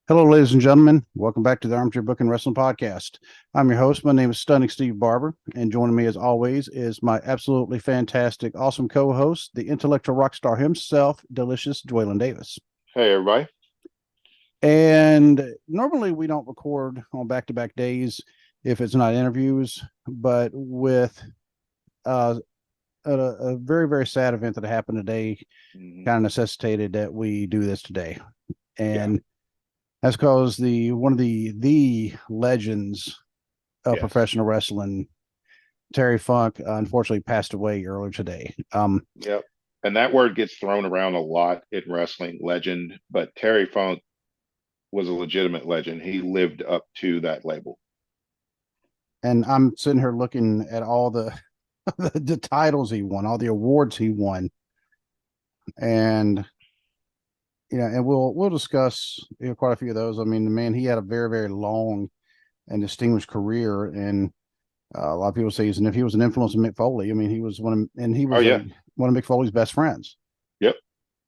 Hello, ladies and gentlemen. Welcome back to the Armchair Booking Wrestling Podcast. I'm your host. My name is Stunning Steve Barber, and joining me as always is my absolutely fantastic, awesome co-host, the intellectual rock star himself, Delicious Dwaylon Davis. Hey, everybody. And normally we don't record on back-to-back days if it's not interviews, but with a very, very sad event that happened today, Hmm. kind of necessitated that we do this today. Yeah. And that's because the one of the legends of Yes. professional wrestling, Terry Funk, unfortunately passed away earlier today. Yep. And that word gets thrown around a lot in wrestling, legend, but Terry Funk was a legitimate legend. He lived up to that label. And I'm sitting here looking at all the the titles he won, all the awards he won, and and we'll discuss quite a few of those. I mean, the man, he had a very, very long and distinguished career, and a lot of people say if he was an influence of Mick Foley. I mean, he was he Oh, was yeah. one of Mick Foley's best friends. Yep.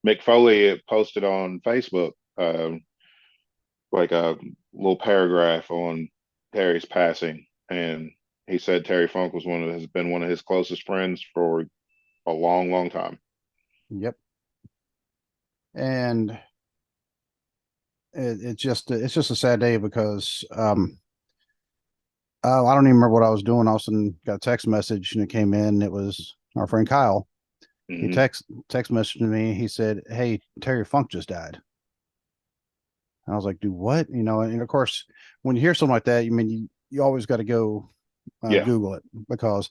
Mick Foley posted on Facebook like a little paragraph on Terry's passing. And he said Terry Funk has been one of his closest friends for a long, long time. Yep, and it's just a sad day because I don't even remember what I was doing. All of a sudden, got a text message and it came in. It was our friend Kyle. He Hmm. text messaged me. He said, "Hey, Terry Funk just died." And I was like, "Do what?" And of course, when you hear something like that, you always got to go Yeah. Google it because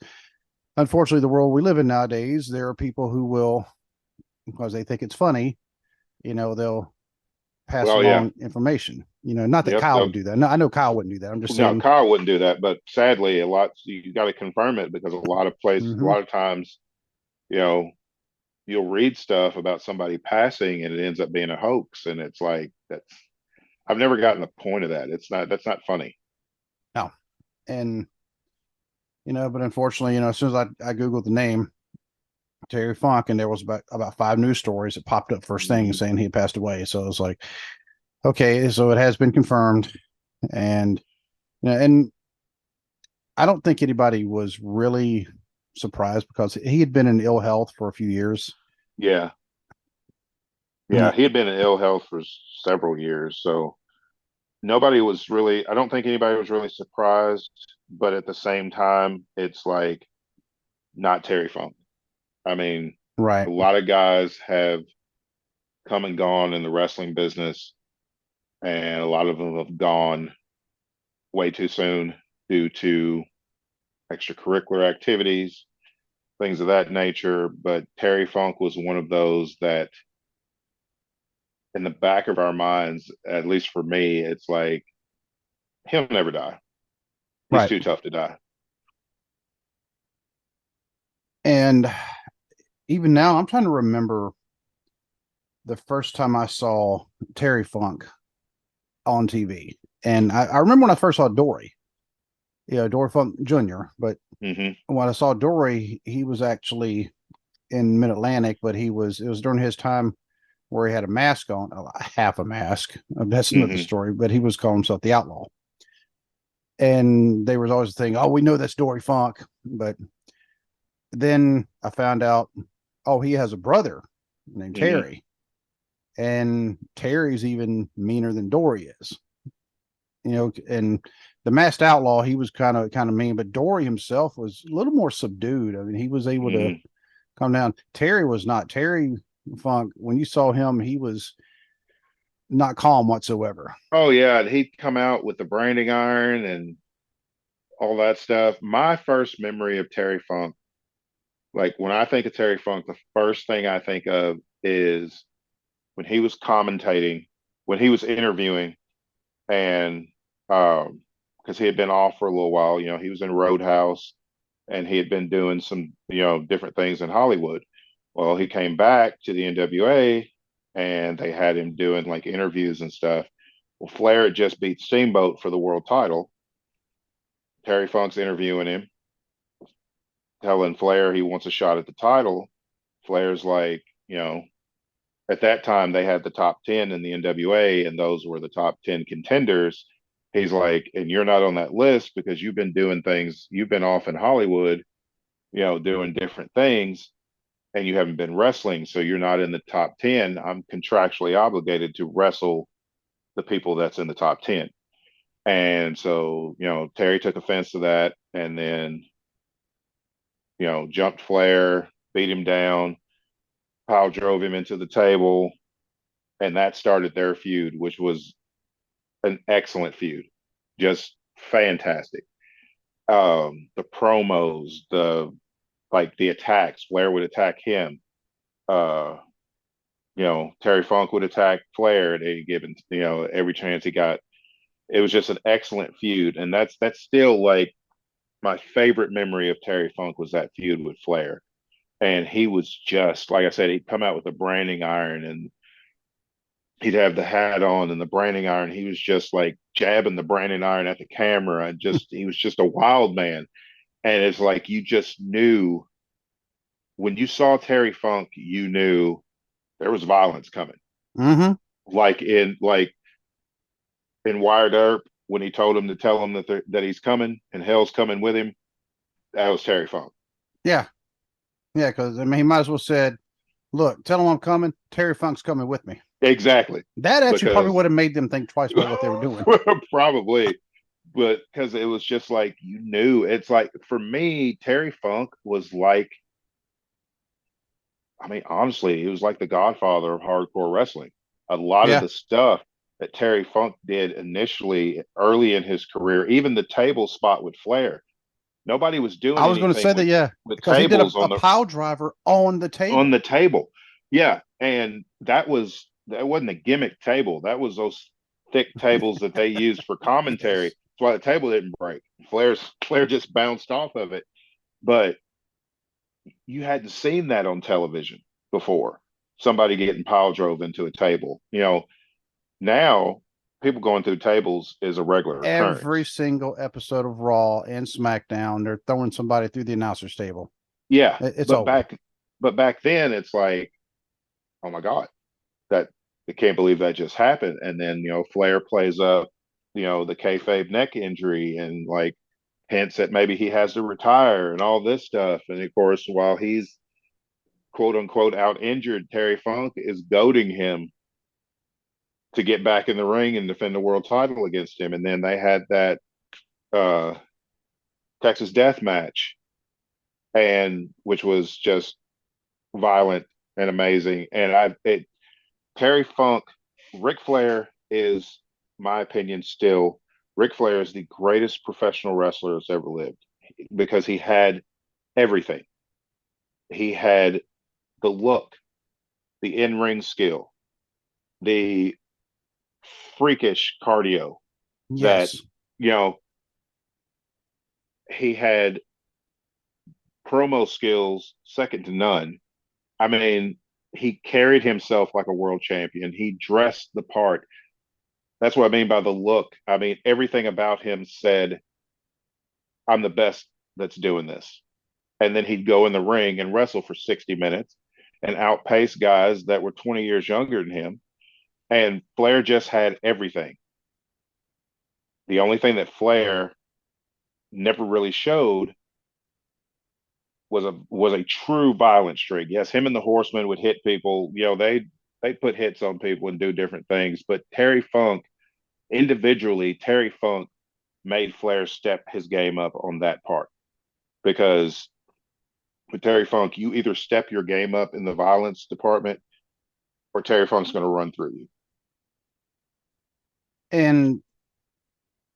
unfortunately, the world we live in nowadays, there are people who will, because they think it's funny, they'll pass Well, yeah. along information. Not that Yep. Kyle would do that. No, I know Kyle wouldn't do that. I'm just No, saying. Kyle wouldn't do that, but sadly, you got to confirm it because a Hmm. lot of times, you know, you'll read stuff about somebody passing and it ends up being a hoax, and it's like I've never gotten the point of that. That's not funny. No, and but unfortunately, as soon as I googled the name Terry Funk, and there was about five news stories that popped up first thing Hmm. saying he had passed away. So it was like, okay, so it has been confirmed, and and I don't think anybody was really surprised because he had been in ill health for a few years. Yeah, yeah, And he had been in ill health for several years, so nobody was really. I don't think anybody was really surprised, but at the same time, it's like not Terry Funk. I mean, a right, lot of guys have come and gone in the wrestling business, and a lot of them have gone way too soon due to extracurricular activities, things of that nature. But Terry Funk was one of those that, in the back of our minds, at least for me, it's like he'll never die. He's right. too tough to die. And even now, I'm trying to remember the first time I saw Terry Funk on TV. And I remember when I first saw Dory, Dory Funk Jr., but Hmm. when I saw Dory, he was actually in Mid Atlantic, but it was during his time where he had a mask on, half a mask. That's another Hmm. story, but he was calling himself the Outlaw. And they was always the thing, oh, we know that's Dory Funk. But then I found out, oh, he has a brother named Hmm. Terry. And Terry's even meaner than Dory is. And the masked outlaw, he was kind of mean, but Dory himself was a little more subdued. I mean, he was able to Hmm. come down. Terry was not. Terry Funk, when you saw him, he was not calm whatsoever. Oh yeah, he'd come out with the branding iron and all that stuff. My first memory of Terry Funk, like when I think of Terry Funk, the first thing I think of is when he was commentating, when he was interviewing, and because he had been off for a little while, he was in Roadhouse and he had been doing some, different things in Hollywood. Well, he came back to the NWA and they had him doing like interviews and stuff. Well, Flair had just beat Steamboat for the world title. Terry Funk's interviewing him, telling Flair he wants a shot at the title. Flair's like, at that time they had the top 10 in the NWA, and those were the top 10 contenders. He's like, and you're not on that list because you've been doing things, you've been off in Hollywood, doing different things, and you haven't been wrestling, so you're not in the top 10. I'm contractually obligated to wrestle the people that's in the top 10. And so, Terry took offense to that, and then, jumped Flair, beat him down, pile drove him into the table, and that started their feud, which was an excellent feud, just fantastic. The promos, the attacks, Flair would attack him. Uh, Terry Funk would attack Flair at any given, every chance he got. It was just an excellent feud, and that's still like my favorite memory of Terry Funk was that feud with Flair. And he was just like I said, he'd come out with a branding iron, and he'd have the hat on and the branding iron. He was just like jabbing the branding iron at the camera, and just he was just a wild man. And it's like you just knew when you saw Terry Funk, you knew there was violence coming. Mm-hmm. Like in Wired Earp, when he told him to tell him that he's coming and hell's coming with him, that was Terry Funk. Yeah. Yeah. Because, I mean, he might as well said, look, tell him I'm coming. Terry Funk's coming with me. Exactly. That actually probably Because would have made them think twice about what they were doing. probably, but because it was just like you knew. It's like for me, Terry Funk was like, I mean, honestly, he was like the godfather of hardcore wrestling. A lot of Yeah. the stuff that Terry Funk did initially, early in his career, even the table spot with Flair, nobody was doing I was going to say anything that, yeah, with because he did tables a pile driver on the on table. the table. Yeah, and that wasn't a gimmick table. That was those thick tables that they used for commentary. Yes. That's why the table didn't break. Flair just bounced off of it. But you hadn't seen that on television before. Somebody getting pile drove into a table. Now people going through tables is a regular Every occurrence. single episode of Raw and SmackDown, they're throwing somebody through the announcer's table. Yeah, It's but over. back then it's like, oh my God, that I can't believe that just happened. And then Flair plays up, the kayfabe neck injury, and like hints that maybe he has to retire and all this stuff. And of course, while he's quote unquote out injured, Terry Funk is goading him to get back in the ring and defend the world title against him. And then they had that uh, Texas Death Match, and which was just violent and amazing. And Terry Funk, Ric Flair is, my opinion, still Ric Flair is the greatest professional wrestler that's ever lived because he had everything. He had the look, the in-ring skill, the freakish cardio that Yes. you know he had promo skills second to none. I mean, he carried himself like a world champion. He dressed the part. That's what I mean by the look. I mean, everything about him said, I'm the best that's doing this. And then he'd go in the ring and wrestle for 60 minutes and outpace guys that were 20 years younger than him. And Flair just had everything. The only thing that Flair never really showed was a true violent streak. Yes, him and the Horsemen would hit people. They put hits on people and do different things. But Terry Funk, individually, Terry Funk made Flair step his game up on that part because with Terry Funk, you either step your game up in the violence department or Terry Funk's going to run through you. And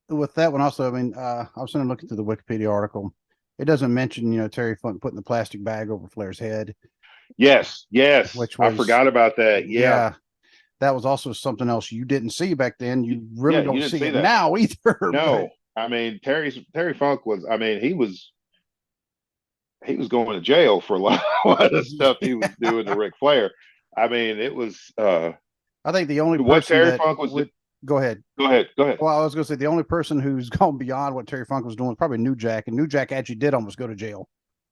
with that one also, I mean, I was trying to look through the Wikipedia article. It doesn't mention, Terry Funk putting the plastic bag over Flair's head, Yes, yes. which I was, forgot about that. Yeah. yeah, that was also something else you didn't see back then. You really Yeah, you don't didn't see see it that. now either. But No. I mean, Terry Funk was, I mean, he was going to jail for a lot of stuff he was doing to Ric Flair. I mean, it was I think the only what person Terry that Funk was. would go ahead. Go ahead, go ahead. Well, I was going to say the only person who's gone beyond what Terry Funk was doing was probably New Jack, and New Jack actually did almost go to jail.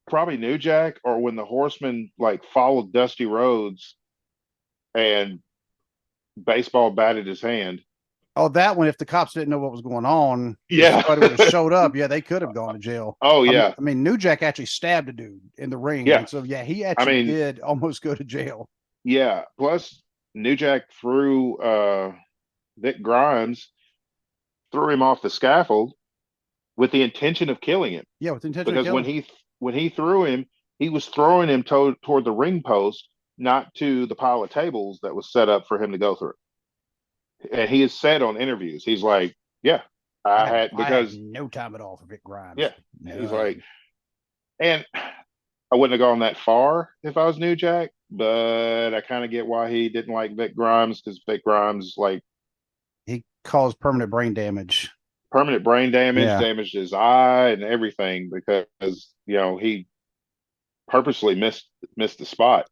Probably New Jack, or when the Horsemen like followed Dusty Rhodes and baseball batted his hand. Oh, that one, if the cops didn't know what was going on, if Yeah. somebody would have showed up, yeah, they could have gone to jail. Oh yeah. I mean, New Jack actually stabbed a dude in the ring. Yeah. And so, yeah, he I actually mean, did almost go to jail. yeah. Plus, New Jack threw Vic Grimes, threw him off the scaffold with the intention of killing him. Yeah, with the intention of Because killing. when he threw him, he was throwing him toward the ring post, not to the pile of tables that was set up for him to go through. And he has said on interviews, he's like, "Yeah, I had I had because no time at all for Vic Grimes. yeah." He's like, None. and I wouldn't have gone that far if I was New Jack, but I kind of get why he didn't like Vic Grimes, because Vic Grimes like He caused permanent brain damage. permanent brain damage, Yeah. damaged his eye and everything because he purposely missed the spot.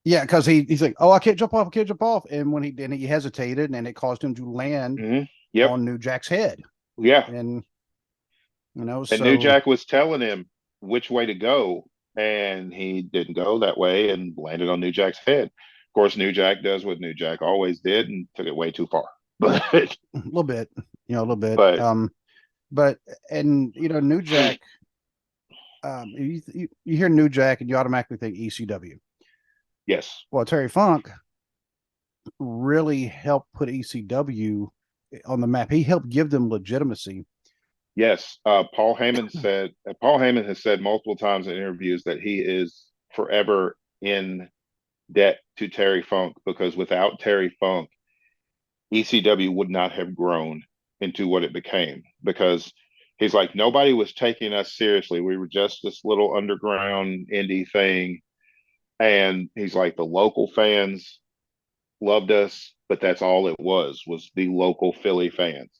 Yeah, because he's like, oh, I can't jump off, I can't jump off. And when he did, he hesitated and it caused him to land Yep. on New Jack's head. Yeah. And, And New so Jack was telling him which way to go, and he didn't go that way and landed on New Jack's head. Of course, New Jack does what New Jack always did and took it way too far. But a little bit, a little bit. but But, and, New Jack, you hear New Jack and you automatically think ECW. yes, Well, Terry Funk really helped put ECW on the map. He helped give them legitimacy. yes. Paul Heyman has said multiple times in interviews that he is forever in debt to Terry Funk, because without Terry Funk, ECW would not have grown into what it became, because he's like, nobody was taking us seriously. We were just this little underground indie thing. And he's like, the local fans loved us, but that's all it was the local Philly fans.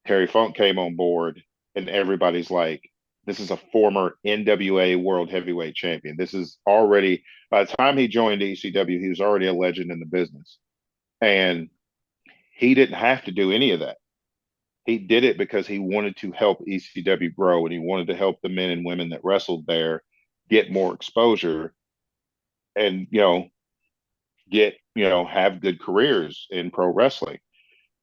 Terry Funk came on board, and everybody's like, this is a former NWA World Heavyweight Champion. This is already, by the time he joined ECW, he was already a legend in the business. And he didn't have to do any of that. He did it because he wanted to help ECW grow, and he wanted to help the men and women that wrestled there get more exposure and, have good careers in pro wrestling.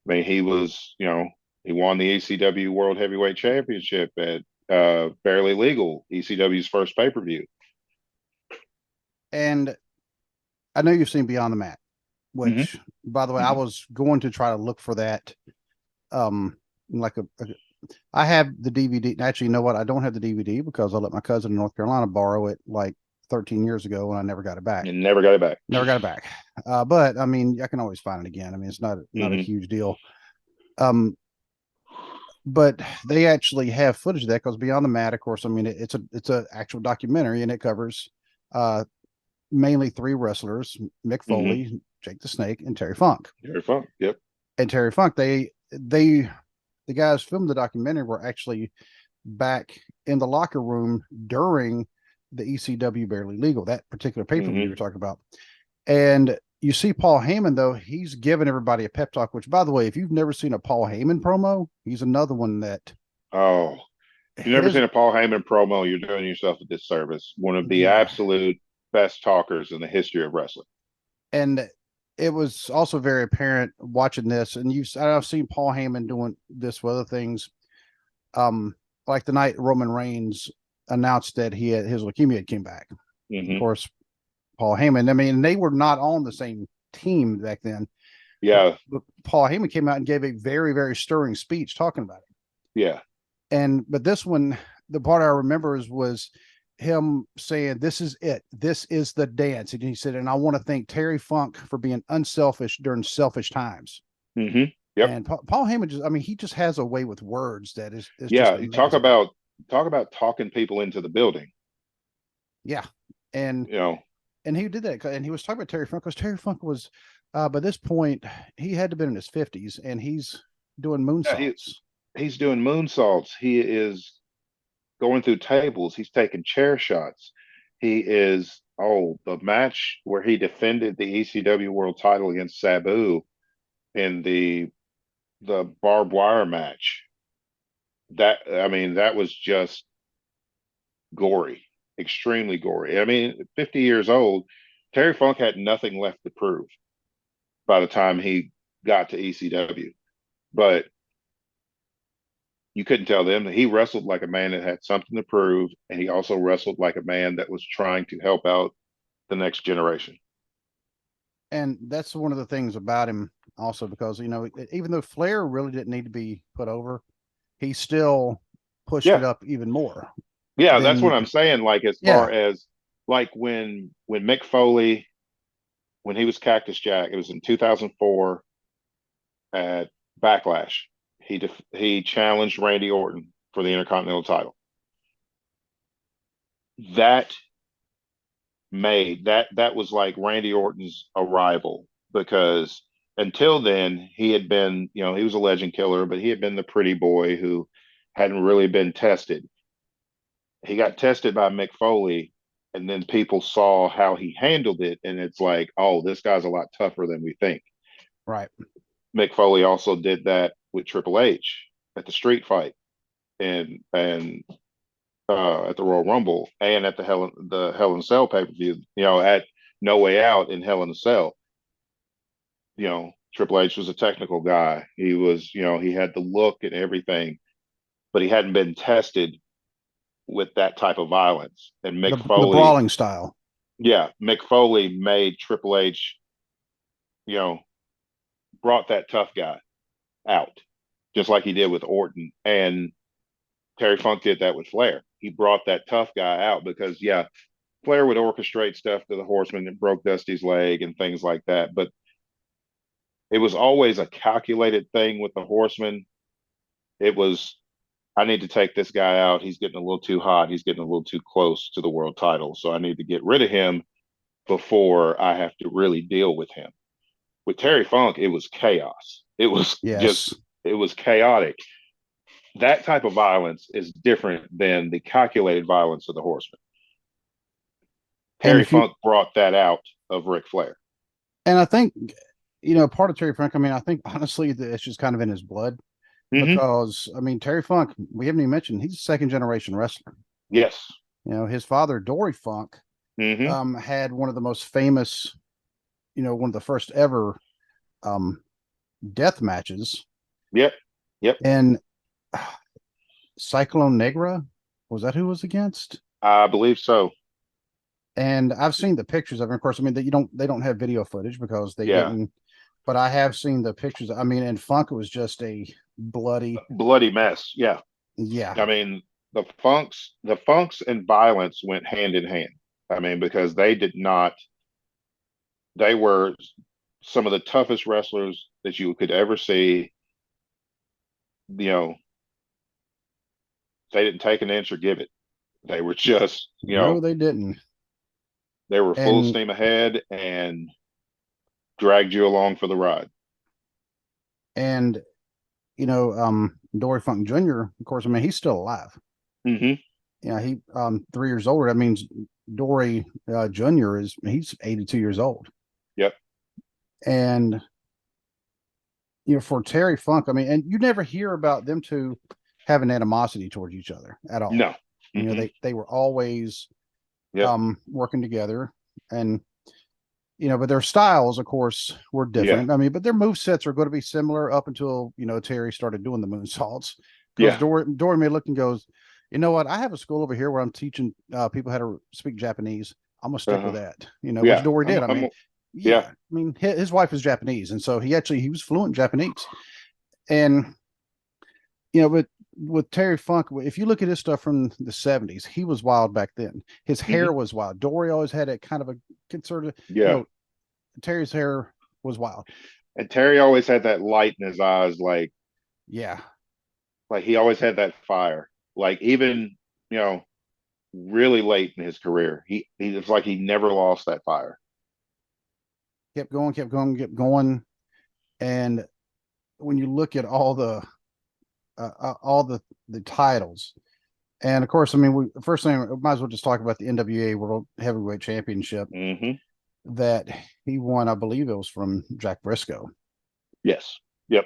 I mean, he won the ECW World Heavyweight Championship at Barely Legal, ECW's first pay-per-view. And I know you've seen Beyond the Mat, Mm-hmm. which, by the way, I was going to try to look for that. Like I have the DVD. Actually, you know what? I don't have the DVD because I let my cousin in North Carolina borrow it like 13 years ago, and I never got it back. And never got it back. Never got it back. But I mean, I can always find it again. I mean, it's not a huge deal. But they actually have footage of that, because Beyond the Mat, of course, I mean, it's a actual documentary, and it covers mainly three wrestlers: Mick Foley, Jake the Snake, and Terry Funk. Terry Funk, yep. And Terry Funk, the guys filmed the documentary were actually back in the locker room during the ECW Barely Legal, that particular pay-per-view you were talking about. And you see Paul Heyman, though, he's giving everybody a pep talk, which, by the way, if you've never seen a Paul Heyman promo, he's another one that. Oh, if you've never seen a Paul Heyman promo, you're doing yourself a disservice. One of the absolute best talkers in the history of wrestling. And it was also very apparent watching this, and I've seen Paul Heyman doing this with other things. Like the night Roman Reigns announced that his leukemia had came back. Of course, Paul Heyman, I mean, they were not on the same team back then. Yeah. But Paul Heyman came out and gave a very, very stirring speech talking about it. Yeah. But this one, the part I remember was him saying, "This is it. This is the dance." And he said, "And I want to thank Terry Funk for being unselfish during selfish times." Yep. And Paul Heyman he just has a way with words that is yeah. Just talk about talking people into the building. Yeah. And and he did that, and he was talking about Terry Funk, because Terry Funk was by this point he had to been in his 50s, and he's doing moonsaults. He's doing moonsaults. He is going through tables. He's taking chair shots. He is the match where he defended the ECW world title against Sabu in the barbed wire match. That was just gory, extremely gory. I mean, 50 years old, Terry Funk had nothing left to prove by the time he got to ECW. But you couldn't tell them that he wrestled like a man that had something to prove, and he also wrestled like a man that was trying to help out the next generation. And that's one of the things about him also, because, even though Flair really didn't need to be put over, he still pushed it Yeah, up even more. yeah, that's what Then, I'm saying. Like as yeah, far as like when Mick Foley, when he was Cactus Jack, it was in 2004 at Backlash. He challenged Randy Orton for the Intercontinental title. That that was like Randy Orton's arrival, because until then he had been, he was a legend killer, but he had been the pretty boy who hadn't really been tested. He got tested by Mick Foley, and then people saw how he handled it, and it's like, oh, this guy's a lot tougher than we think. right. Mick Foley also did that with Triple H at the street fight, and at the Royal Rumble, and at the Hell in a Cell pay per view. At No Way Out in Hell in a Cell. Triple H was a technical guy. He was, he had the look and everything, but he hadn't been tested with that type of violence. And Mick The Foley, brawling style. yeah, Mick Foley made Triple H, you know, brought that tough guy out, just like he did with Orton. And Terry Funk did that with Flair. He brought that tough guy out because, yeah, Flair would orchestrate stuff to the Horseman that broke Dusty's leg and things like that. But it was always a calculated thing with the Horseman. It was, I need to take this guy out. He's getting a little too hot. He's getting a little too close to the world title. So I need to get rid of him before I have to really deal with him. With Terry Funk, it was chaos. It was Yes. just, it was chaotic. That type of violence is different than the calculated violence of the Horseman. And Terry if you Funk brought that out of Ric Flair. and I think, part of Terry Funk, I mean, I think honestly that it's just kind of in his blood, Mm-hmm. because I mean, Terry Funk, we haven't even mentioned, he's a second generation wrestler. Yes. His father, Dory Funk, Mm-hmm. had one of the most famous, one of the first ever um death matches. Yep. Yep. And Cyclone Negra, was that who was against? I believe so. And I've seen the pictures of it. Of course, I mean, they don't have video footage because they Yeah. didn't, but I have seen the pictures. I mean, and Funk was just a bloody, Bloody mess. Yeah. yeah, I mean, the Funks and violence went hand in hand. I mean, because they were some of the toughest wrestlers that you could ever see. You know, they didn't take an inch or give it. They were just, no, they didn't. they were full And steam ahead and dragged you along for the ride. and Dory Funk Jr., of course, I mean, he's still alive. Mm-hmm. He 3 years older. That means Dory Jr. he's 82 years old. Yep. And for Terry Funk, I mean, and you never hear about them two having animosity towards each other at all. No. Mm-hmm. They were always Yep. working together, and but their styles, of course, were Yeah. different. I mean, but their move sets are going to be similar up until Terry started doing the moonsaults, because Yeah. Dory may look and goes, you know what? I have a school over here where I'm teaching people how to speak Japanese. I'm gonna stick with Uh-huh. that. Which Yeah. Dory did. I mean, Yeah. yeah. I mean, his wife is Japanese, and so he was fluent in Japanese. And but with Terry Funk, if you look at his stuff from the '70s, he was wild back then. His Mm-hmm. hair was wild. Dory always had a kind of a conservative. Yeah. Terry's hair was wild. And Terry always had that light in his eyes, Yeah, like he always had that fire. Like even, you know, really late in his career, he it's like he never lost that fire. kept going, kept going, kept going. And when you look at all the titles, and of course, I mean, first thing, we might as well just talk about the NWA World Heavyweight Championship Mm-hmm. that he won. I believe it was from Jack Briscoe. Yes. Yep.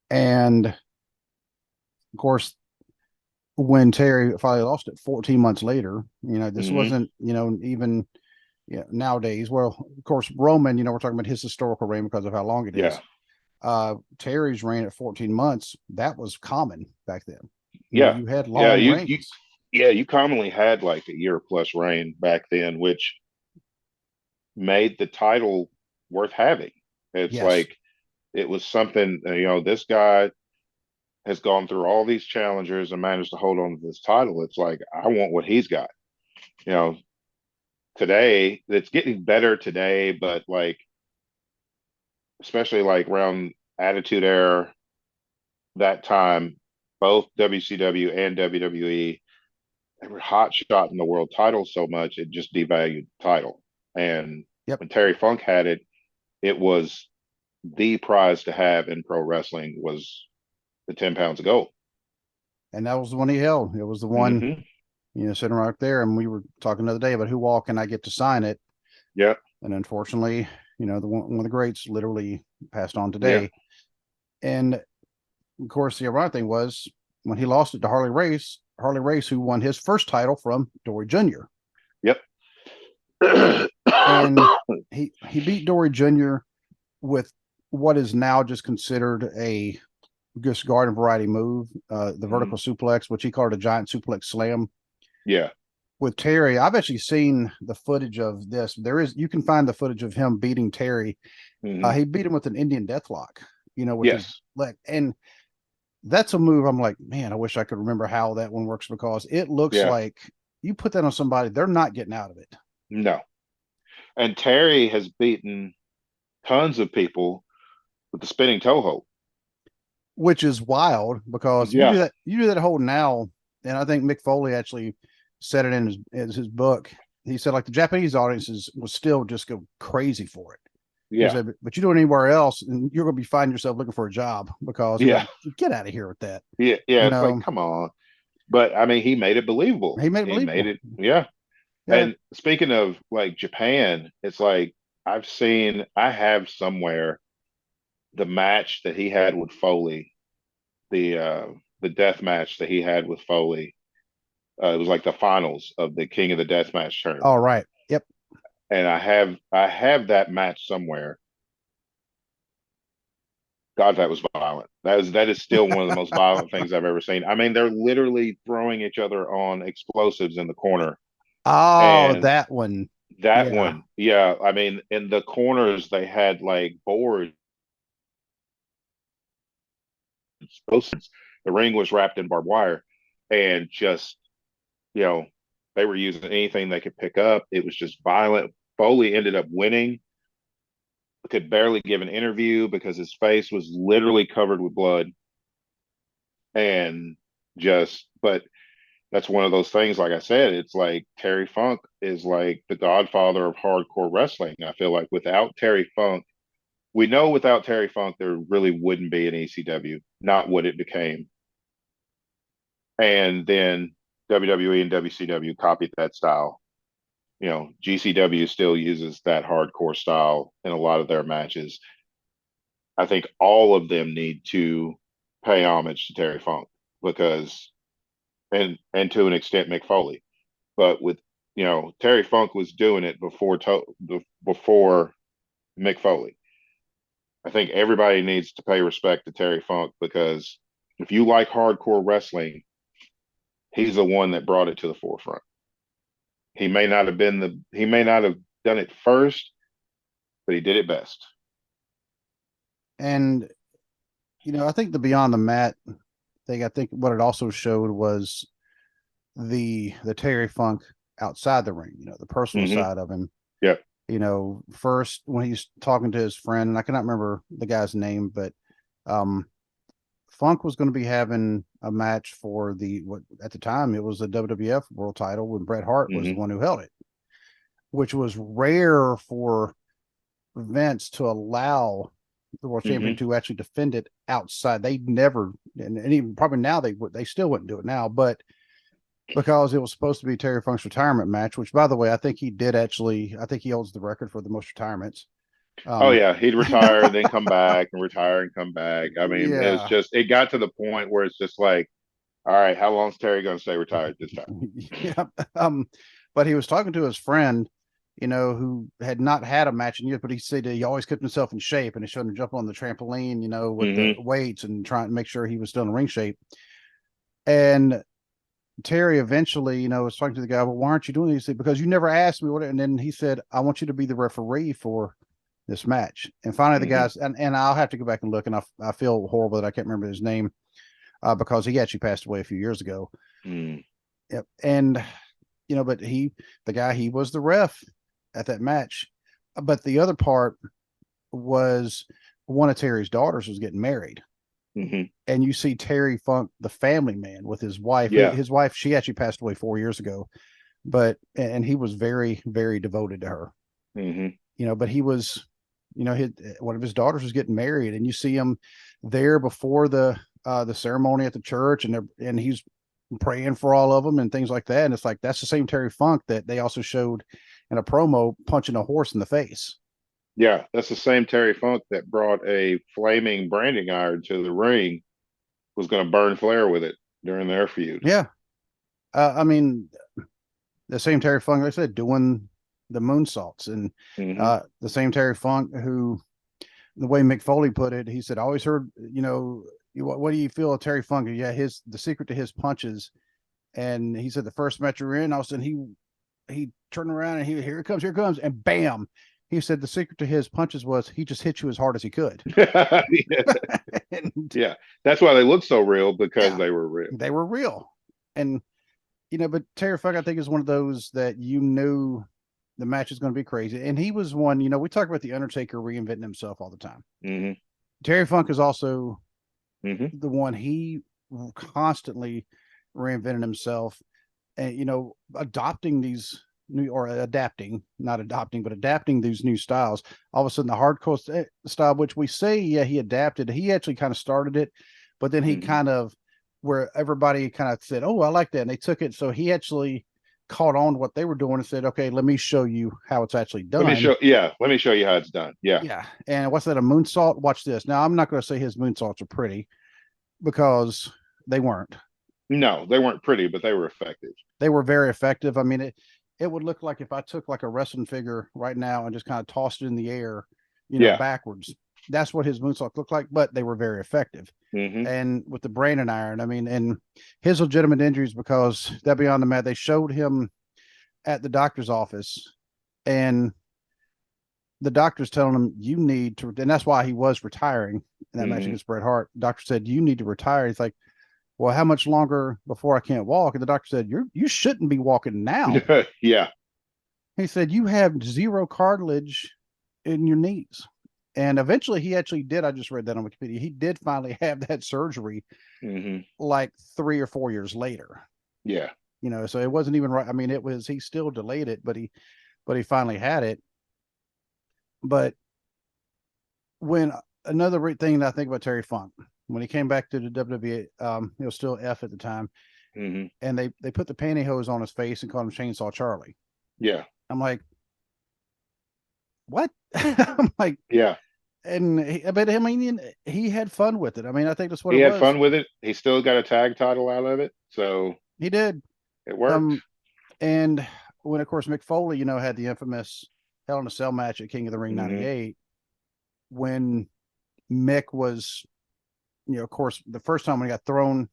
And of course, when Terry finally lost it 14 months later, this Mm-hmm. wasn't, even Yeah, nowadays. Well, of course, Roman, we're talking about his historical reign because of how long it Yeah. is. Terry's reign at 14 months, that was common back then. Yeah. You had Yeah. long reigns. You commonly had like a year plus reign back then, which made the title worth having. It's Yes. like it was something, this guy has gone through all these challengers and managed to hold on to this title. It's like, I want what he's got. You know, today, it's getting better today, but like, especially like around Attitude Era, that time, both WCW and WWE, they were hot shot in the world title so much, it just devalued the title. And Yep. when Terry Funk had it, it was the prize to have in pro wrestling was the 10 pounds of gold. And that was the one he held. It was the one, Mm-hmm. sitting right there. And we were talking the other day about who all can I get to sign it. Yeah. And unfortunately, one of the greats literally passed on Yeah. today. And of course, the ironic thing was when he lost it to Harley Race, who won his first title from Dory Jr. Yep. And he beat Dory Jr. with what is now just considered a just garden variety move, the vertical suplex, which he called a giant suplex slam. Yeah. With Terry, I've actually seen the footage of this. You can find the footage of him beating Terry. Mm-hmm. He beat him with an Indian deathlock, with his Yes. leg. And that's a move. I'm like, man, I wish I could remember how that one works because it looks Yeah. like you put that on somebody, they're not getting out of it. No. And Terry has beaten tons of people with the spinning toe hold. Which is wild because Yeah. you do that hold now, and I think Mick Foley actually said it in his book. He said like the Japanese audiences will still just go crazy for it. He Yeah. said, but you do it anywhere else, and you're going to be finding yourself looking for a job because I'm Yeah. like, get out of here with that. Yeah. Yeah. You It's like, know, come on. But I mean, he made it believable. he made it He made believable. it. Yeah. Yeah. And speaking of like Japan, it's like I have somewhere the match that he had with Foley, the uh the death match that he had with Foley. It was like the finals of the King of the Death Match tournament. All right. Yep. And I have that match somewhere. God, that was violent. That is still one of the most violent things I've ever seen. I mean, they're literally throwing each other on explosives in the corner. Oh, And that one. that Yeah. one, yeah, I mean, in the corners they had like boards. The ring was wrapped in barbed wire, and just you know, they were using anything they could pick up. It was just violent. Foley ended up winning. Could barely give an interview because his face was literally covered with blood, and but that's one of those things. Like I said, it's like Terry Funk is like the godfather of hardcore wrestling. I feel like without Terry Funk, we know without Terry Funk, there really wouldn't be an ECW, not what it became. And then WWE and WCW copied that style. GCW still uses that hardcore style in a lot of their matches. I think all of them need to pay homage to Terry Funk because, and to an extent, Mick Foley. But with Terry Funk was doing it before Mick Foley. I think everybody needs to pay respect to Terry Funk because if you like hardcore wrestling, he's the one that brought it to the forefront. He may not have done it first, but he did it best. And I think the Beyond the Mat thing, I think what it also showed was the Terry Funk outside the ring, the personal Mm-hmm. side of him. Yeah. First when he's talking to his friend, and I cannot remember the guy's name, but Funk was going to be having a match for what at the time it was the WWF World Title when Bret Hart was the Mm-hmm. one who held it, which was rare for Vince to allow the world champion Mm-hmm. to actually defend it outside. They never, and even probably now they still wouldn't do it now, but because it was supposed to be Terry Funk's retirement match, which by the way, I think he did actually, I think he holds the record for the most retirements. Oh Um, yeah, he'd retire, then come back, and retire and come back. I mean, yeah, it got to the point where it's just like, all right, how long is Terry going to stay retired this time? yeah. But he was talking to his friend, who had not had a match in years, but he said he always kept himself in shape, and he showed him jump on the trampoline, with the weights and trying to make sure he was still in ring shape. And Terry eventually, was talking to the guy, well, why aren't you doing this? He said, because you never asked me what, and then he said, I want you to be the referee for this match. And finally the guys, and I'll have to go back and look, and I feel horrible that I can't remember his name, because he actually passed away a few years ago. Yep. And, but he was the ref at that match. But the other part was one of Terry's daughters was getting married. And you see Terry Funk, the family man, with his wife. His wife, she actually passed away 4 years ago, and he was very, very devoted to her. But he was, one of his daughters was getting married, and you see him there before the ceremony at the church, and he's praying for all of them and things like that. And it's like, that's the same Terry Funk that they also showed in a promo punching a horse in the face. Yeah, that's the same Terry Funk that brought a flaming branding iron to the ring, was going to burn Flair with it during their feud. Yeah. I mean, the same Terry Funk, like I said, doing the moonsaults, and the same Terry Funk who, the way Mick Foley put it, he said, I always heard, what do you feel of Terry Funk? Yeah, the secret to his punches. And he said the first match we were in, all of a sudden he turned around and here it comes, and bam. He said the secret to his punches was he just hit you as hard as he could. Yeah, that's why they look so real, because they were real. They were real. And, but Terry Funk, I think, is one of those that knew the match is going to be crazy. And he was one, we talk about The Undertaker reinventing himself all the time. Terry Funk is also the one, he constantly reinvented himself, and, adopting these new, or adapting, not adopting, but adapting these new styles. All of a sudden, the hardcore style, which we say, he adapted, he actually kind of started it, but then he kind of, where everybody kind of said, oh, I like that. And they took it. So he actually caught on to what they were doing and said, okay, let me show you how it's actually done. Let me show you how it's done. Yeah. And what's that? A moonsault? Watch this. Now, I'm not going to say his moonsaults are pretty, because they weren't. No, they weren't pretty, but they were effective. They were very effective. I mean, it would look like if I took like a wrestling figure right now and just kind of tossed it in the air, backwards. That's what his moonsault looked like, but they were very effective. And with the branding iron, I mean, and his legitimate injuries, because that beyond the mat, they showed him at the doctor's office, and the doctor's telling him, you need to, and that's why he was retiring in that match against Bret Hart. The doctor said, you need to retire. He's like, well, how much longer before I can't walk? And the doctor said, you shouldn't be walking now. Yeah. He said, you have zero cartilage in your knees. And eventually he actually did. I just read that on Wikipedia. He did finally have that surgery like 3 or 4 years later. Yeah. So it wasn't even right. I mean, he still delayed it, but he finally had it. But when another thing that I think about Terry Funk, when he came back to the WWE, it was still F at the time. And they put the pantyhose on his face and called him Chainsaw Charlie. Yeah. I'm like, what? I'm like, yeah. And he had fun with it. I mean, I think that's what he had fun with it. He still got a tag title out of it, so he did. It worked. And when, of course, Mick Foley, had the infamous Hell in a Cell match at King of the Ring '98, when Mick was, of course, the first time when he got thrown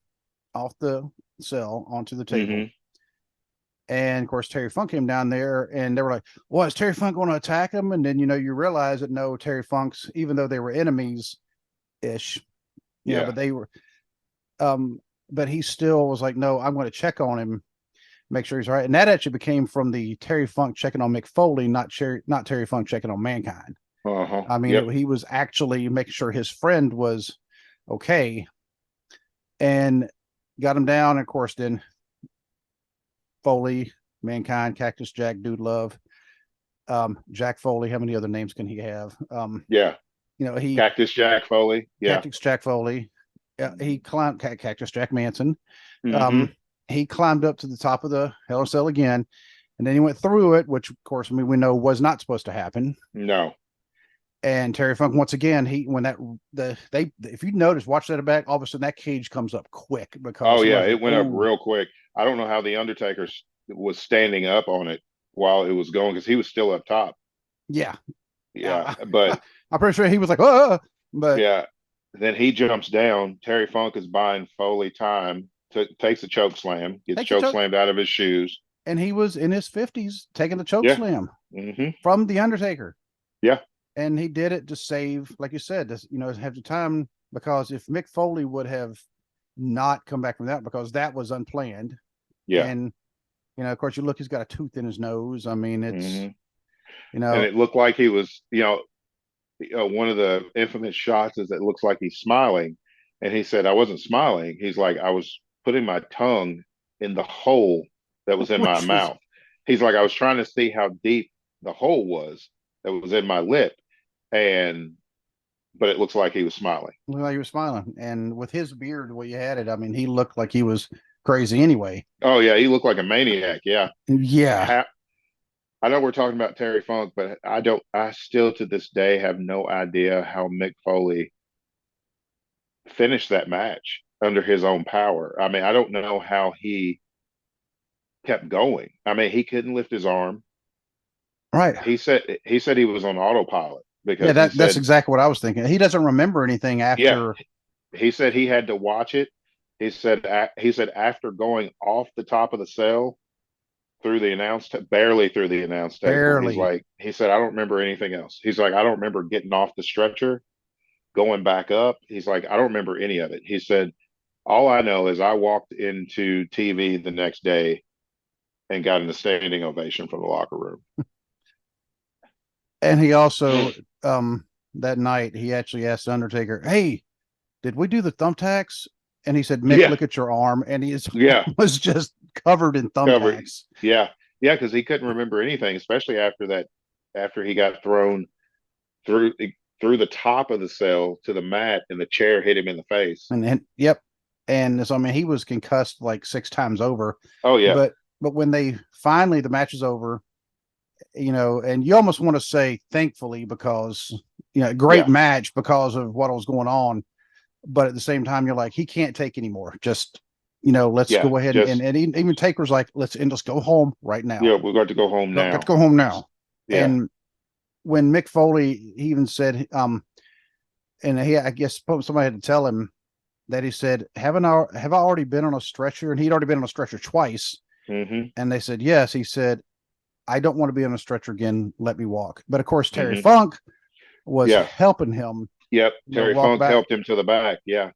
off the cell onto the table. And of course, Terry Funk came down there, and they were like, well, is Terry Funk going to attack him? And then, you realize that no, Terry Funk's, even though they were enemies ish, but they were, but he still was like, no, I'm going to check on him, make sure he's all right. And that actually became from the Terry Funk checking on Mick Foley, not Terry Funk checking on Mankind. I mean, he was actually making sure his friend was okay, and got him down. And of course, then Foley, Mankind, Cactus Jack, Dude Love, Jack Foley. How many other names can he have? Cactus Jack Foley. Yeah. Cactus Jack Foley. He climbed Cactus Jack Manson. He climbed up to the top of the Hell in a Cell again, and then he went through it, which of course we know was not supposed to happen. No. And Terry Funk, once again, if you notice, watch that back, all of a sudden that cage comes up quick, because it went up real quick. I don't know how the Undertaker was standing up on it while it was going because he was still up top. Yeah. Yeah, Uh, but I'm pretty sure he was like, oh, but yeah, then he jumps down. Terry Funk is buying Foley time. Takes a choke slam, gets takes a choke choke. slammed out of his shoes. And he was in his 50s taking the choke Yeah. slam Hmm. from The Undertaker. Yeah. And he did it to save, like you said, this, have the time, because if Mick Foley would have not come back from that, because that was unplanned. Yeah. And, of course, you look, he's got a tooth in his nose. I mean, it's, Hmm. you And know, it looked like he was, one of the infamous shots is it looks like he's smiling. And he said, I wasn't smiling. He's like, I was putting my tongue in the hole that was in my which was mouth. He's like, I was trying to see how deep the hole was that was in my lip. And, but it looks like he was smiling. like he was smiling. And with his beard, the way you had it, I mean, he looked like he was crazy anyway. Oh, yeah. He looked like a maniac. Yeah. Yeah. I know we're talking about Terry Funk, but I still to this day have no idea how Mick Foley finished that match under his own power. I mean, I don't know how he kept going. I mean, he couldn't lift his arm. Right. He said he was on autopilot Yeah, because he that's said, exactly what I was thinking. He doesn't remember anything yeah, after. he said he had to watch it. He said after going off the top of the cell through the barely through the announce table. Barely. He said, I don't remember anything else. He's like, I don't remember getting off the stretcher, going back up. He's like, I don't remember any of it. He said, all I know is I walked into TV the next day and got a standing ovation from the locker room. And he also, that night, he actually asked Undertaker, "Hey, did we do the thumbtacks?" And he said, "Mick, Yeah, look at your arm." And his yeah, arm was just covered in cover. thumbtacks. Yeah, yeah, because he couldn't remember anything, especially after that. After he got thrown through through the top of the cell to the mat, and the chair hit him in the face. And yep. And so, I mean, he was concussed like 6 times over. Oh yeah, But when they finally, the match is over, and you almost want to say thankfully, because, great yeah, match because of what was going on. But at the same time, you're like, he can't take anymore. Just, let's yeah. go ahead, Just and even Taker's like, let's go home right now. yeah, we're going to go home Got to now. go home now. Yeah, And when Mick Foley, he even said, and I guess somebody had to tell him that, he said, have I already been on a stretcher? And he'd already been on a stretcher twice. hmm, And they said, yes. He said, I don't want to be on a stretcher again. Let me walk. But of course, Terry hmm, Funk was yeah, helping him, yep. Terry walk Funk back. helped him to the back. Yeah,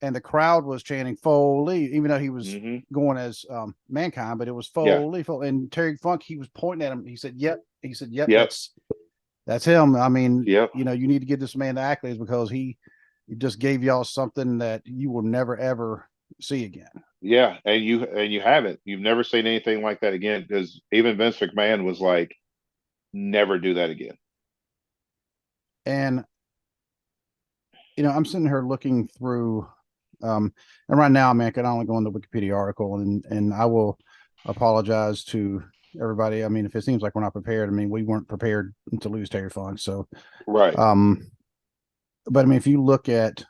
And the crowd was chanting Foley, even though he was hmm, going as Mankind, but it was yeah, Foley. And Terry Funk, he was pointing at him. He said, "Yep." He said, "Yep, yep, that's him." I mean, yep. you need to give this man the accolades, because he just gave y'all something that you will never ever see again. Yeah, and you haven't. You've never seen anything like that again because even Vince McMahon was like, never do that again. And I'm sitting here looking through, and right now, man, I can only go on the Wikipedia article, and I will apologize to everybody. I mean, if it seems like we're not prepared, I mean, we weren't prepared to lose Terry Funk. So, Right. um, but I mean, if you look at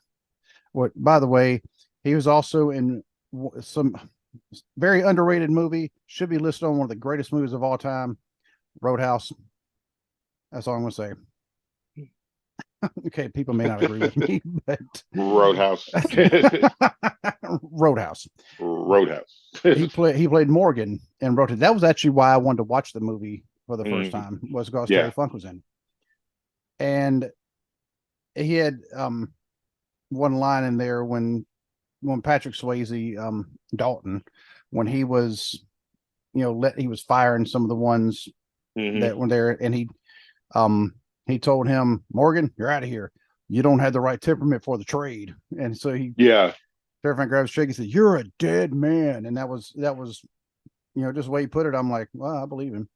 what, by the way, he was also in some very underrated movie, should be listed on one of the greatest movies of all time, Roadhouse. That's all I'm going to say. Okay, people may not agree with me, but Roadhouse. Roadhouse. Roadhouse. He played Morgan and wrote it. That was actually why I wanted to watch the movie for the first Mm, time, was because Terry yeah. Funk was in. And he had one line in there when Patrick Swayze, Dalton, when he was, he was firing some of the ones Hmm. that were there, and he told him, "Morgan, you're out of here. You don't have the right temperament for the trade." And so Yeah. Terry Funk grabs his shake and said, "You're a dead man." And that was just the way he put it. I'm like, well, I believe him,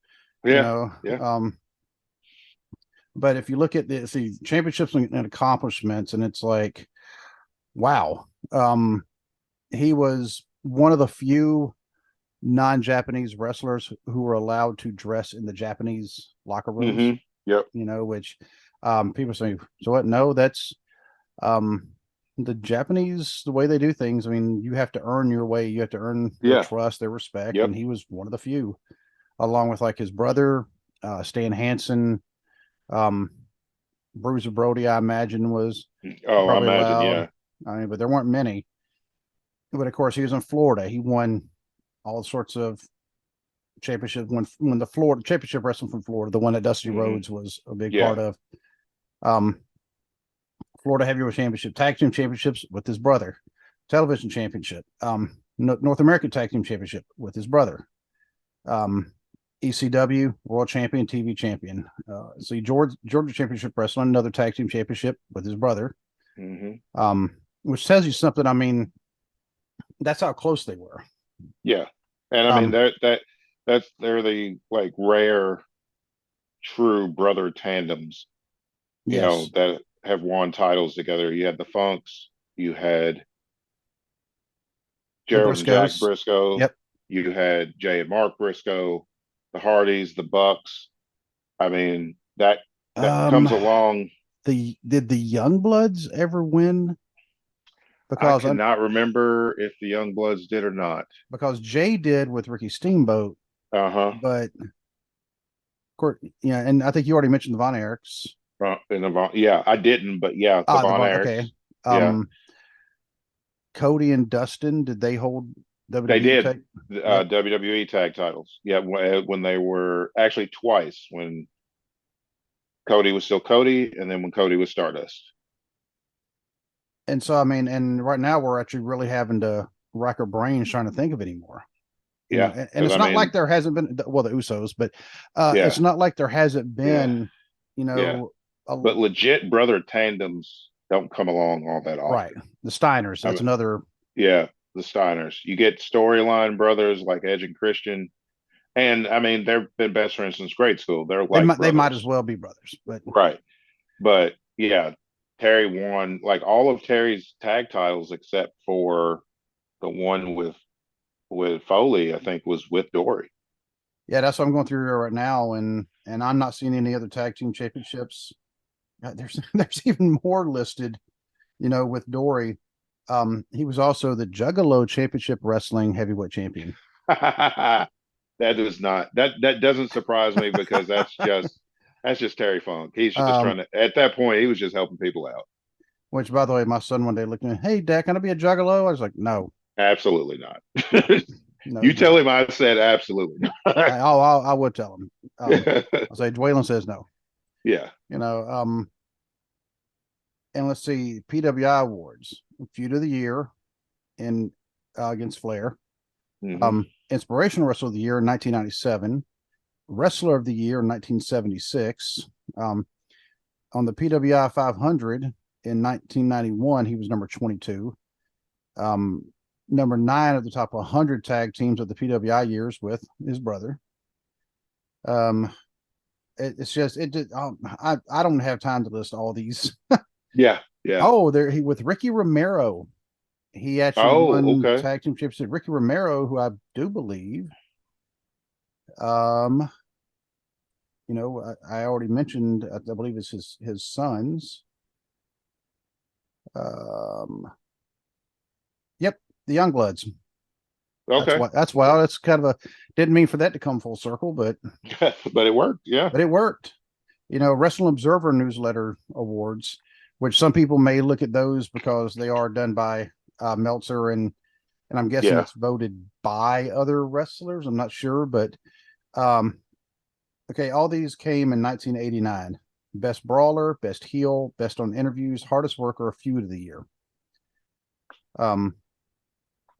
you Yeah. know. Yeah. But if you look at the championships and accomplishments, and it's like, wow, he was one of the few non-Japanese wrestlers who were allowed to dress in the Japanese locker rooms, Hmm. Yep. which people say, so what? No, that's um the Japanese, the way they do things. I mean, you have to earn your way, you have to earn their Yeah. trust, their respect, Yep. and he was one of the few. along with like his brother, Stan Hansen, um, Bruiser Brody, I imagine was Oh, I probably imagine, allowed. yeah. I mean, but there weren't many. But of course, he was in Florida. He won all sorts of championship when the Florida championship wrestling from Florida, the one that Dusty Hmm. Rhodes was a big part Yeah. of. Um, Florida Heavyweight Championship, Tag Team Championships with his brother, Television Championship, North American Tag Team Championship with his brother, um, ECW World Champion, TV Champion. See Georgia Championship Wrestling, another Tag Team Championship with his brother, Hmm. which tells you something. I mean, that's how close they were. Yeah. And I mean Um, they're the like rare true brother tandems, yes, that have won titles together. You had the Funks, you had the Gerald and Jack Briscoes. Briscoe, Yep. you had Jay and Mark Briscoe, the Hardys, the Bucks. I mean, that Um, comes along. the did the Youngbloods ever win? I Because cannot remember if the Young Bloods did or not. Jay did with Ricky Steamboat, Uh-huh. but course, yeah, and I think you already mentioned the Von Erichs. Yeah, I didn't, but yeah, the The Von Von. Okay. Erichs. Yeah, Um, Cody and Dustin, did they hold they WWE did tag? Yep. WWE tag titles. Yeah, when they were actually twice, when Cody was still Cody, and then when Cody was Stardust. And so I mean, and right now we're actually really having to rack our brains trying to think of anymore. Yeah, And because it's I not like mean, there hasn't been the Usos, but it's yeah, not like there hasn't yeah, been, you yeah. know, a, But legit brother tandems don't come along all that right. often. The Steiners, I that's mean, another. yeah, the Steiners. You get storyline brothers like Edge and Christian, and I mean they've been best friends since grade school. They're like They might as brothers, well be brothers, but right? But yeah, Terry won like all of Terry's tag titles except for the one with Foley. I think was with Dory. yeah, that's what I'm going through here right now, and I'm not seeing any other tag team championships. There's there's even more listed, with Dory. He was also the Juggalo Championship Wrestling Heavyweight Champion. That is not that doesn't surprise me because that's just Terry Funk. He's just trying um, to at that point he was just helping people out. which by the way, my son one day looked at me, "Hey, Dad, can I be a Juggalo?" I was like, "No, Absolutely not. no, You tell no." him I said absolutely not. I would tell him. I'll say Dwaylon says no. Yeah. You know, and let's see, PWI awards, Feud of the Year in against Flair, Hmm. Inspirational Wrestler of the Year in 1997, Wrestler of the Year in 1976. Um, on the PWI 500 in 1991, he was number 22. Um, number 9 of the top 100 tag teams of the PWI years with his brother. Um, it's just it. Just, I don't have time to list all these. Yeah. Yeah. Oh, there he with Ricky Romero. He actually Oh, won okay. tag team championship. Ricky Romero, who I do believe, um, I already mentioned. I believe it's his sons. Um, yep, the Youngbloods. That's Okay. why. That's why. Okay. That's kind of a didn't mean for that to come full circle, But it worked. Yeah. but it worked. Wrestling Observer newsletter awards, which some people may look at those because they are done by Meltzer and I'm guessing Yeah. it's voted by other wrestlers. I'm not sure, but um, okay, all these came in 1989. Best brawler, best heel, best on interviews, hardest worker, feud of the year. Um,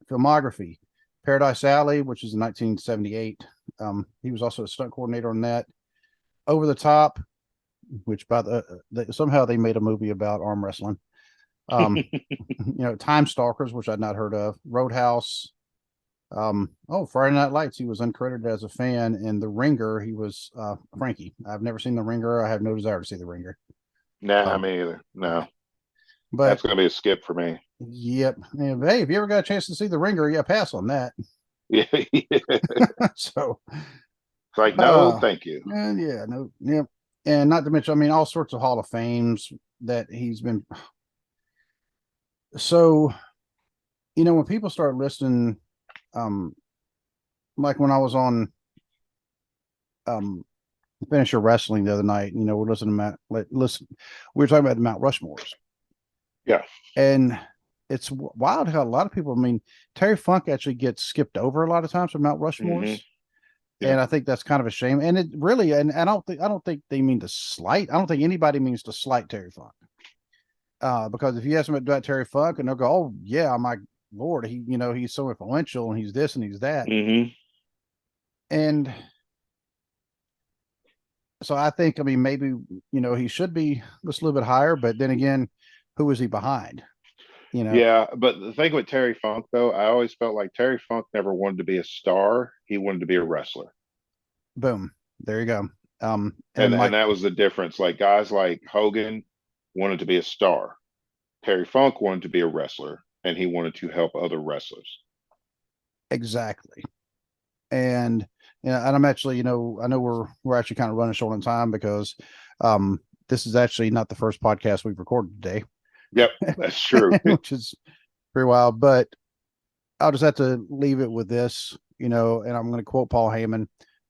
filmography: Paradise Alley, which is in 1978. He was also a stunt coordinator on that. Over the Top, which somehow they made a movie about arm wrestling. Um, Time Stalkers, which I'd not heard of. Roadhouse. Friday Night Lights. He was uncredited as a fan. And The Ringer, he was Frankie. I've never seen The Ringer. I have no desire to see The Ringer. Nah, Um, me either. No, but that's gonna be a skip for me. yep. Hey, if you ever got a chance to see The Ringer, yeah, pass on that. Yeah. It's So, like no, uh, thank you. and yeah, no, yeah, and not to mention, I mean, all sorts of Hall of Fames that he's been. So, when people start listing, um, like when I was on um finisher wrestling the other night. You know, we're listening to listen. We were talking about the Mount Rushmores, Yeah. and it's wild how a lot of people. I mean, Terry Funk actually gets skipped over a lot of times for Mount Hmm. Rushmores, Yeah. and I think that's kind of a shame. And it really, and I don't think they mean to slight. I don't think anybody means to slight Terry Funk. Because if you ask them about Terry Funk, and they'll go, "Oh yeah, my lord, he's so influential, and he's this and he's that," Hmm. and so I think, I mean, maybe he should be just a little bit higher, but then again, who is he behind? You know, Yeah, but the thing with Terry Funk though, I always felt like Terry Funk never wanted to be a star. He wanted to be a wrestler. boom, there you go. And And like that was the difference. Like guys like Hogan wanted to be a star. Terry Funk wanted to be a wrestler and he wanted to help other wrestlers. exactly, and and I'm actually, I know we're actually kind of running short on time because um, this is actually not the first podcast we've recorded today, Yep, that's true. which is pretty wild, but I'll just have to leave it with this, and I'm going to quote Paul Heyman: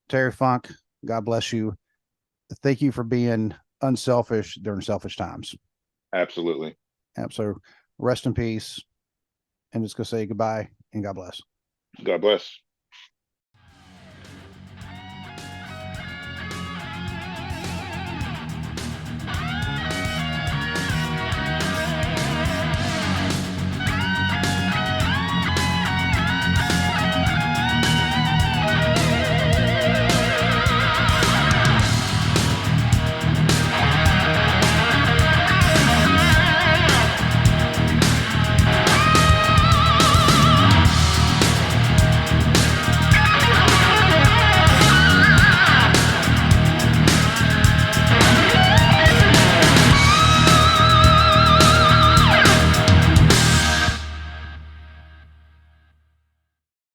Terry Funk, God bless you. Thank you for being unselfish during selfish times. Absolutely. So rest in peace. And just going to say goodbye and God bless. God bless.